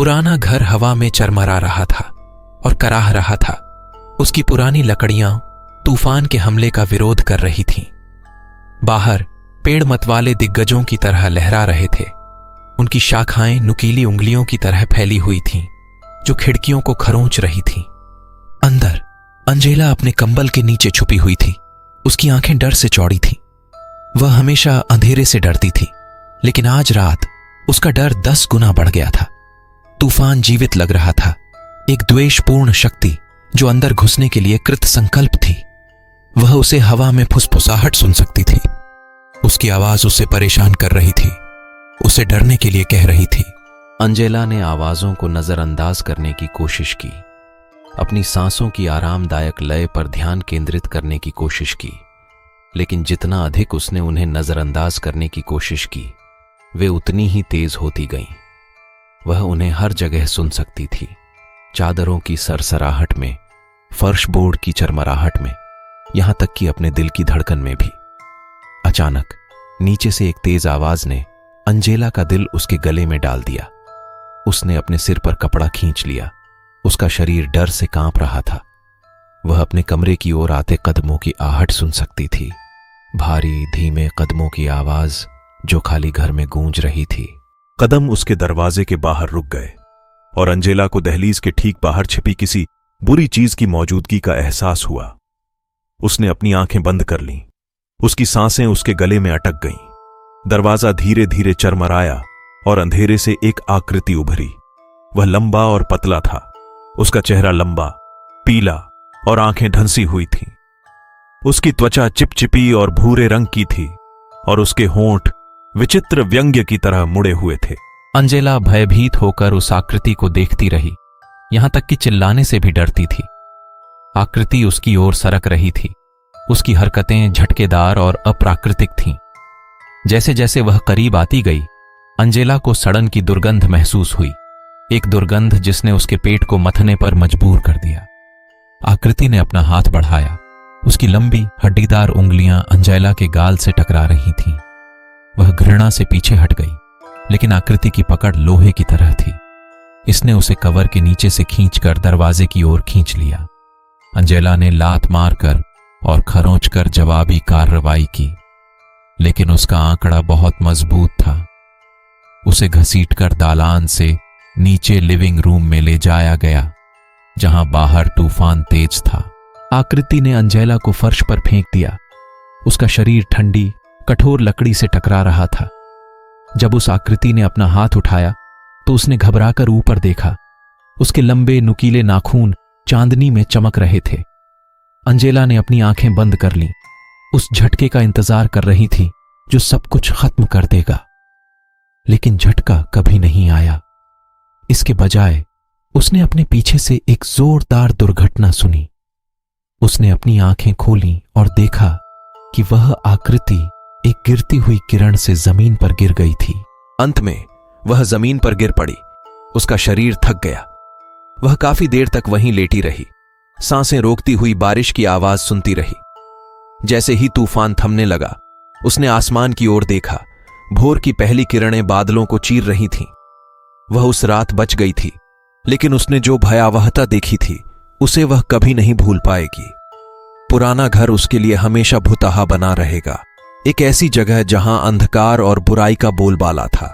पुराना घर हवा में चरमरा रहा था और कराह रहा था। उसकी पुरानी लकड़ियां तूफान के हमले का विरोध कर रही थीं। बाहर पेड़ मतवाले दिग्गजों की तरह लहरा रहे थे। उनकी शाखाएं नुकीली उंगलियों की तरह फैली हुई थीं, जो खिड़कियों को खरोंच रही थीं। अंदर अंजेला अपने कंबल के नीचे छुपी हुई थी। उसकी आंखें डर से चौड़ी थीं। वह हमेशा अंधेरे से डरती थी, लेकिन आज रात उसका डर 10 गुना बढ़ गया था। तूफान जीवित लग रहा था, एक द्वेषपूर्ण शक्ति जो अंदर घुसने के लिए कृत संकल्प थी। वह उसे हवा में फुसफुसाहट सुन सकती थी। उसकी आवाज उसे परेशान कर रही थी, उसे डरने के लिए कह रही थी। अंजेला ने आवाजों को नजरअंदाज करने की कोशिश की, अपनी सांसों की आरामदायक लय पर ध्यान केंद्रित करने की कोशिश की, लेकिन जितना अधिक उसने उन्हें नजरअंदाज करने की कोशिश की, वे उतनी ही तेज होती गईं। वह उन्हें हर जगह सुन सकती थी, चादरों की सरसराहट में, फर्श बोर्ड की चरमराहट में, यहां तक कि अपने दिल की धड़कन में भी। अचानक नीचे से एक तेज आवाज ने अंजेला का दिल उसके गले में डाल दिया। उसने अपने सिर पर कपड़ा खींच लिया। उसका शरीर डर से कांप रहा था। वह अपने कमरे की ओर आते कदमों की आहट सुन सकती थी, भारी धीमे कदमों की आवाज जो खाली घर में गूंज रही थी। कदम उसके दरवाजे के बाहर रुक गए और अंजेला को दहलीज के ठीक बाहर छिपी किसी बुरी चीज की मौजूदगी का एहसास हुआ। उसने अपनी आंखें बंद कर लीं। उसकी सांसें उसके गले में अटक गईं। दरवाजा धीरे धीरे चरमराया और अंधेरे से एक आकृति उभरी। वह लंबा और पतला था। उसका चेहरा लंबा, पीला और आंखें ढंसी हुई थीं। उसकी त्वचा चिपचिपी और भूरे रंग की थी और उसके होंठ विचित्र व्यंग्य की तरह मुड़े हुए थे। अंजेला भयभीत होकर उस आकृति को देखती रही, यहां तक कि चिल्लाने से भी डरती थी। आकृति उसकी ओर सरक रही थी। उसकी हरकतें झटकेदार और अप्राकृतिक थीं। जैसे जैसे वह करीब आती गई, अंजेला को सड़न की दुर्गंध महसूस हुई, एक दुर्गंध जिसने उसके पेट को मथने पर मजबूर कर दिया। आकृति ने अपना हाथ बढ़ाया। उसकी लंबी हड्डीदार उंगलियां अंजेला के गाल से टकरा रही थीं। वह घृणा से पीछे हट गई, लेकिन आकृति की पकड़ लोहे की तरह थी। इसने उसे कवर के नीचे से खींचकर दरवाजे की ओर खींच लिया। अंजेला ने लात मारकर और खरोंचकर जवाबी कार्रवाई की, लेकिन उसका आंकड़ा बहुत मजबूत था। उसे घसीटकर दालान से नीचे लिविंग रूम में ले जाया गया, जहां बाहर तूफान तेज था। आकृति ने अंजेला को फर्श पर फेंक दिया। उसका शरीर ठंडी कठोर लकड़ी से टकरा रहा था। जब उस आकृति ने अपना हाथ उठाया तो उसने घबराकर ऊपर देखा। उसके लंबे नुकीले नाखून चांदनी में चमक रहे थे। अंजेला ने अपनी आंखें बंद कर लीं। उस झटके का इंतजार कर रही थी जो सब कुछ खत्म कर देगा, लेकिन झटका कभी नहीं आया। इसके बजाय उसने अपने पीछे से एक जोरदार दुर्घटना सुनी। उसने अपनी आंखें खोलीं और देखा कि वह आकृति एक गिरती हुई किरण से जमीन पर गिर गई थी। अंत में वह जमीन पर गिर पड़ी। उसका शरीर थक गया। वह काफी देर तक वहीं लेटी रही, सांसें रोकती हुई बारिश की आवाज सुनती रही। जैसे ही तूफान थमने लगा, उसने आसमान की ओर देखा। भोर की पहली किरणें बादलों को चीर रही थीं। वह उस रात बच गई थी, लेकिन उसने जो भयावहता देखी थी उसे वह कभी नहीं भूल पाएगी। पुराना घर उसके लिए हमेशा भुतहा बना रहेगा, एक ऐसी जगह जहां अंधकार और बुराई का बोलबाला था।